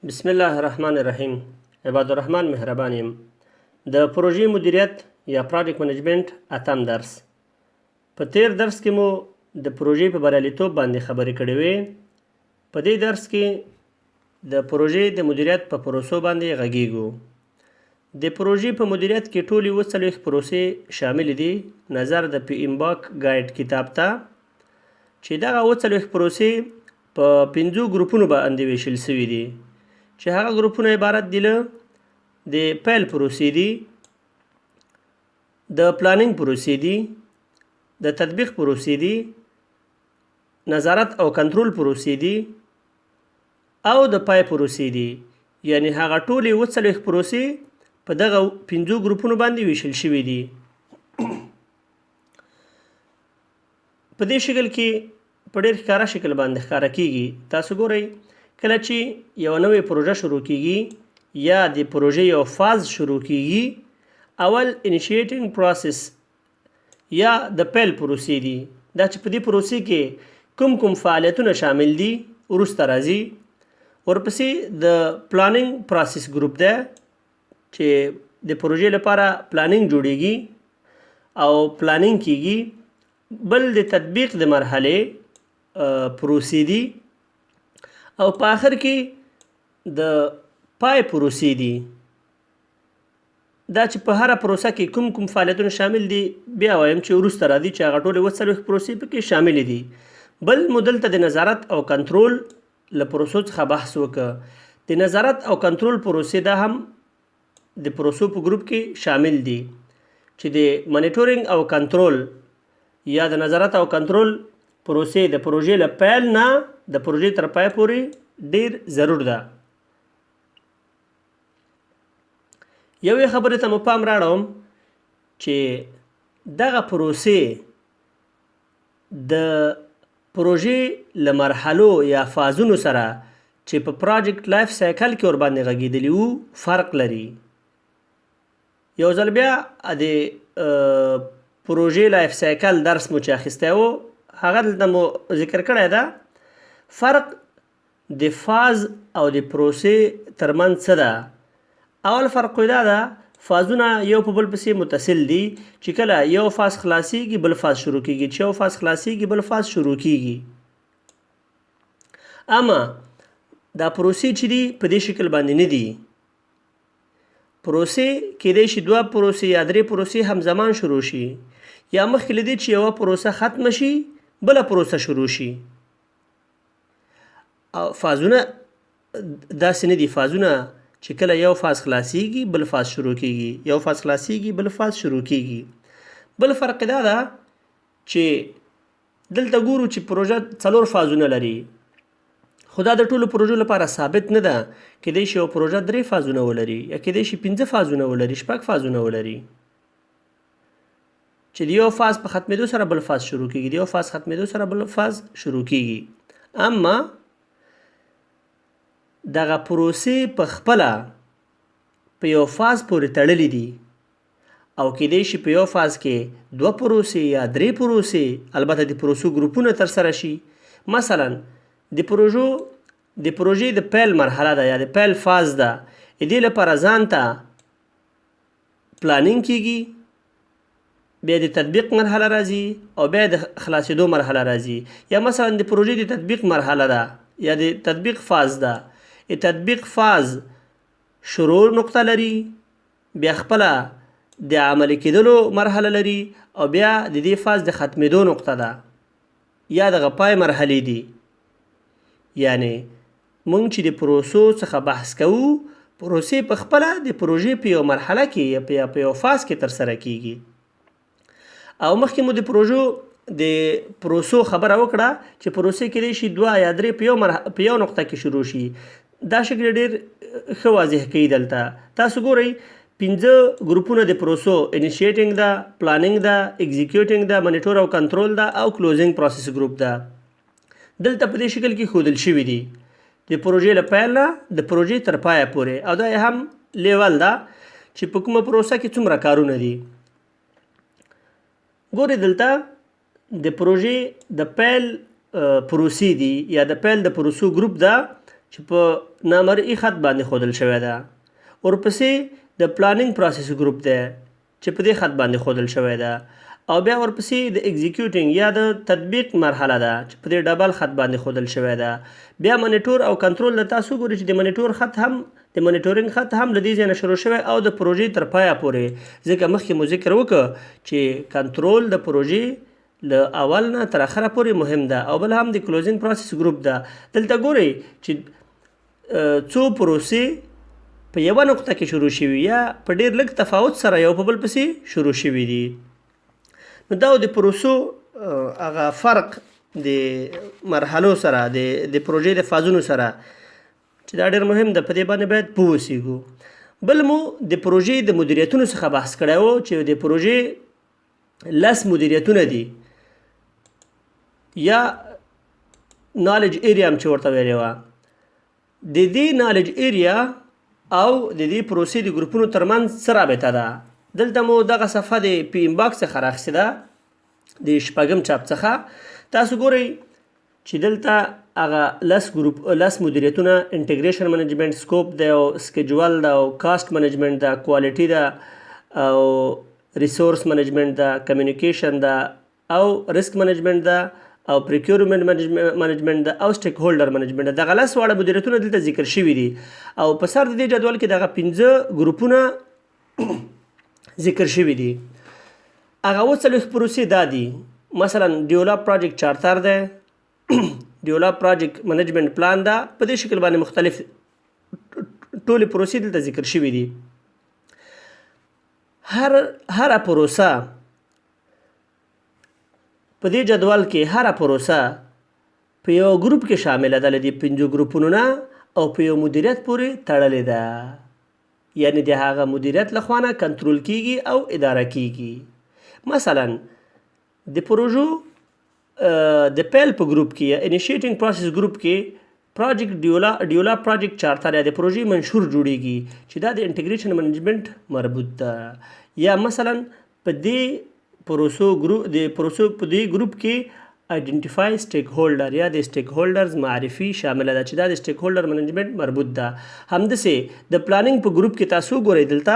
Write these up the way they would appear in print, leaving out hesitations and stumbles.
بسم الله الرحمن الرحیم. عباد الرحمن مهربان یم. د پروژې مدیریت یا پروجیکټ منیجمنت اتم درس. په تیر درس کې مو د پروژې په بریالیتوب باندې خبرې کړې وې. په دې درس کې د پروژې د مدیریت په پروسو باندې غږیږو. د پروژې په مدیریت کې ټولې 40 پروسې شامل دي نظر د پی ام باک ګایډ کتاب ته، چې دغه 40 پروسې په 5 ګروپونو باندې ویشل شوي دي، چې هغه ګروپونه عبارت دي له د پیل پروسې دي، د پلانینګ پروسې دي، د تطبیق پروسې دي، نظارت او کنټرول پروسې دي او د پای پروسې دي. یعنی هغه ټولې 40 پروسې په دغه 5 ګروپونو باندې ویشل شوي دي. په دې شکل کې په ډېر ښکاره شکل باندې ښکاره کیږي. تاسو ګورئ کله چې یو نوې پروژه شروع کیږي یا د پروژې یو فاز شروع کیږي، اول انیشیټینګ پروسس یا د پیل پروسې دي. دا چې په دې پروسې کې کوم فعالیتونه شامل دي وروسته راځي. ورپسې د پلانینګ پروسس ګروپ ده چې د پروژې لپاره پلانینګ جوړیږي او پلانینګ کیږي. بل د تطبیق د مرحله پروسې دي او په آخر کې د پای پروسې دي. دا چې په هره پروسه کې کوم فعالیتونه شامل دي بیا وایم چې وروسته راځي چې هغه ټولې 40 پروسې پکې شامل دي. بل مو دلته د نظارت او کنټرول له پروسو څخه بحث وکړه. د نظارت او کنټرول پروسې دا هم د پروسو په ګروپ کې شامل دي، چې د مانیټورینګ او کنټرول یا د نظارت او کنټرول پروسې د پروژې له پیل نه د پروژې تر پای پورې ډیر ضرور ده. یوې خبرې ته مو پام راړم چې دغه پروسې د پروژې له مرحلو یا فازونو سره چې په پروجیکټ لایف سایکل کې ور باندې غږیدلی وو فرق لري. یو ځل بیا د پروژې لایف سایکل درس مو چې اخیستی و هغه دلته مو ذکر کړی ده. فرق د فاز او د پروسې ترمنځ څه ده؟ اول فرق دا ده فازونه یو په بل پسې متصل دي، چې کله یو فاز خلاصیږي بل فاز شروع کیږي، چې یو فاز خلاصیږي بل فاز شروع کیږي. اما دا پروسې چې دي په دې شکل باندې نه دي. پروسې کېدای شي 2 پروسې یا 3 پروسې همزمان شروع شي، یا مخکې له دې چې یوه پروسه ختمه شي بله پروسه شروع شي. او فازونه داسې نه دي. فازونه چې کله یو فاز خلاصیږي بل فاز شروع کیږي، یو فاز خلاصیږي بل فاز شروع کیږي. بل فرق دا ده چې دلته ګورو چې پروژه 4 فازونه لري، خو دا د ټولو پروژو لپاره ثابت نه ده. کېدای شي یو پروژه 3 فازونه ولري، یا کېدای شي 5 فازونه ولري، 6 فازونه ولري، چې د یو فاز په ختمېدو سره بل فاز شروع کیږي، د یو فاز ختمېدو سره بل فاز شروع کیږي. اما دغه پروسې په خپله په یو فاز پورې تړلې دي، او کېدای شي په یو فاز کې 2 پروسې یا 3 پروسې، البته د پروسو ګروپونه ترسره شي. مثلا د پروژې د پیل مرحله ده یا د پیل فاز ده، دې لپاره ځان ته پلانینګ کیږي، بیا د تطبیق مرحله راځي او بیا د خلاصېدو مرحله راځي. یا مثلا د پروژې د تطبیق مرحله ده یا د تطبیق فاز ده، تطبیق فاز شروع نقطه لري، بیا خپله د عملي کېدلو مرحله لري، او بیا د دې فاز د ختمېدو نقطه ده یا دغه پای مرحلې دي. یعنی مونږ چې د پروسو څخه بحث کوو، پروسې په خپله د پروژې په یو مرحله کې یا په یو فاز کې ترسره کیږي. او مخکې مو د پروسو خبره وکړه چې پروسې کېدای شي 2 یا 3 په یو نقطه کې شروع شي. دا شکل ډېر ښه واضح کوي. دلته تاسو ګورئ 5 ګروپونه د پروسو: انیشیټینګ ده، پلانینګ ده، ایگزیکیوټینګ ده، مانیټور او کنټرول ده، او کلوزینګ پروسس ګروپ ده. دلته په دې شکل کې ښودل شوي دي د پروژې له پیل نه د پروژې تر پایه پورې، او دا هم لیول ده چې په کومه پروسه کې څومره کارونه دي. ګورئ دلته د پروژې د پیل پروسې دي یا د پیل د پروسو ګروپ ده چې په نامرئي خط باندې ښودل شوی ده. ورپسې د پلانینګ پروسس ګروپ دی چې په دې خط باندې ښودل شوی ده. او بیا ورپسې د ایگزیکیوټینګ یا د تطبیق مرحله ده چې په دې ډبل خط باندې ښودل شوی ده. بیا منیټور او کنټرول د تاسو ګورئ چې د منیټور خط هم د منیټورینګ خط هم له دې ځای نه شروع شوی او د پروژې تر پایه پورې. ځکه مخکې مو ذکر وکړ چې کنټرول د پروژې له اول نه تر اخره پورې مهم ده. او بل هم د کلوزینګ پروسس ګروپ ده. دلته ګورئ چې څو پروسې په یوه نقطه کې شروع شوي یا په ډېر لږ تفاوت سره یو په بل پسې شروع شوي دي. نو دا د پروسو هغه فرق د مرحلو سره د پروژې د فازونو سره چې دا ډېر مهم ده، په دې باندې باید پوه اوسېږو. بل مو د پروژې د مدیریتونو څخه بحث کړی و چې د پروژې 10 مدیریتونه دي یا نالج ایریا هم چې ورته ویلې وه. د دې نالج ایریا او د دې پروسې د ګروپونو ترمنځ څه رابطه ده؟ دلته مو دغه صفحه د پی ام باکس څخه راخیستې ده د شپږم چاپ څخه. تاسو ګورئ چې دلته هغه 10 مدیریتونه انټیګریشن منیجمنټ، سکوپ ده او سکیجول ده او کاست منیجمنټ ده، کوالټي ده او ریسورس منیجمنټ ده، کمیونیکیشن ده او ریسک منیجمنټ ده او پریکیورمنټ منیجمنټ ده او سټیک هولډر منیجمنټ ده. دغه 10 واړه مدیریتونه دلته ذکر شوي دي او په سر د دې جدول کې دغه 15 ګروپونه ذکر شوي دي. هغه 40 پروسې دا دي. مثلا ډیولپ پروجیکټ چارتر ده، ډیولپ پروجیکټ منیجمنټ پلان ده. په دې شکل باندې مختلف ټولې پروسې دلته ذکر شوي دي. هر پروسه په دې جدول کې هر پروسه په یو ګروپ کې شامله ده، له دې 5 ګروپونو نه او په یو مدیریت پورې تړلې ده. یعنی د هغه مدیریت لخوا نه کنټرول کیږي او اداره کیږي. مثلا د پروژو د پیل په ګروپ کې یا انیشیټینګ پروسس ګروپ کې پروجیکټ ډیولپ پروجیکټ چارتر یا د پروژې منشور جوړیږي چې دا د انټیګریشن منیجمنټ مربوط ده. یا مثلا په دې پروسو په دې ګروپ کې آیډنټیفای سټیک هولډر یا د سټیک هولډرز معرفي شامله ده چې دا د سټیک هولډر منیجمنټ مربوط ده. همداسې د پلانینګ په ګروپ کې تاسو ګورئ دلته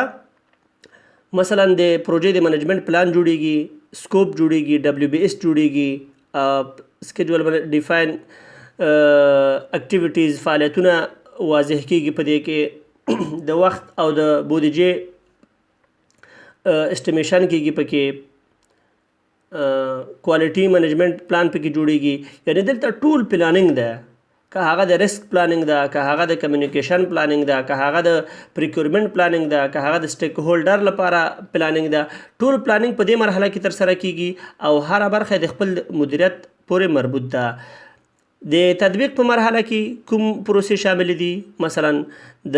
مثلا د پروژې د منیجمنټ پلان جوړیږي، سکوپ جوړیږي، دبلیو بی ایس جوړیږي، سکیجول ډیفاین اکټیویټیز فعالیتونه واضح کیږي. په دې کې د وخت او د بودیجې استیمیشن کیږي، پکې کوالټي منیجمنټ پلان پکې جوړیږي. یعنی دلته ټول پلانینګ ده، که هغه د ریسک پلانینګ ده، که هغه د کمیونیکیشن پلانینګ ده، که هغه د پریکیورمنټ پلانینګ ده، که هغه د سټیک هولډر لپاره پلانینګ ده. ټول پلانینګ په دې مرحله کې ترسره کیږي او هر برخه د خپل مدیریت پورې مربوط ده. د تطبیق په مرحله کې کوم پروسې شامل دي؟ مثلا د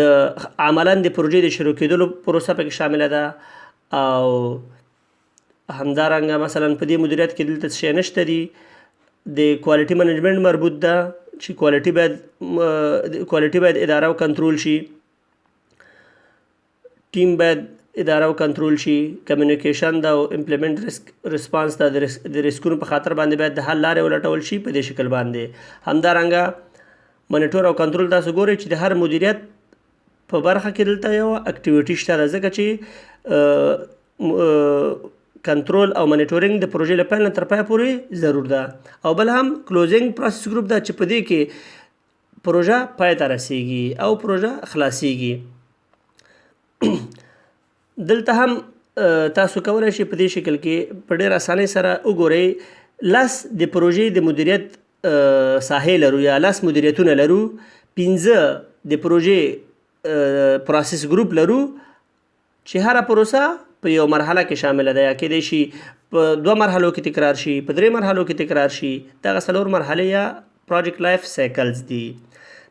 عملا د پروژې د شروع کېدلو پروسه پکې شامله ده او همدارنګه مثلا په دې مدیریت کې دلته څه نشته دي. د کوالټي منیجمنټ مربوط ده چې کوالټي باید اداره او کنټرول شي، ټیم باید اداره او کنټرول شي، کمیونیکیشن ده او امپلیمنټ ریسپانس ده، د ریسکونو په خاطر باندې باید د حل لارې ولټول شي په دې شکل باندې. همدارنګه منیټور او کنټرول تاسو ګورئ چې د هر مدیریت په برخه کې دلته یو اکټیویټي شته ده، ځکه چې کنټرول او منیټورینګ د پروژې له پیل نه تر پایه پورې ضرور ده. او بل هم کلوزینګ پروسس ګروپ ده چې په دې کې پروژه پای ته رسیږي او پروژه خلاصیږي. دلته هم تاسو کولی شئ په دې شکل کې په ډېر اسانۍ سره وګورئ. 10 د پروژې د مدیریت ساحې لرو یا 10 مدیریتونه لرو، 15 د پروژې پروسس ګروپ لرو چې هره پروسه په یو مرحله کې شامله ده، یا کېدای شي په 2 مرحلو کې تکرار شي، په 3 مرحلو کې تکرار شي. دغه 4 مرحلې یا پروجیکټ لایف سایکلز دي.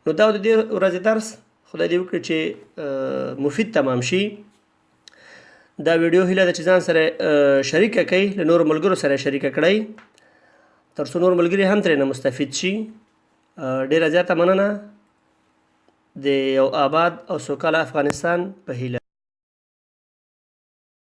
نو دا د دې ورځې درس خدای دې وکړي چې مفید تمام شي. دا ویډیو هیله ده چې ځان سره شریکه کړئ، له نورو ملګرو سره شریکه کړئ تر څو نور ملګري هم ترې نه مستفید شي. ډېره زیاته مننه. د یو آباد او سوکاله افغانستان په هیله.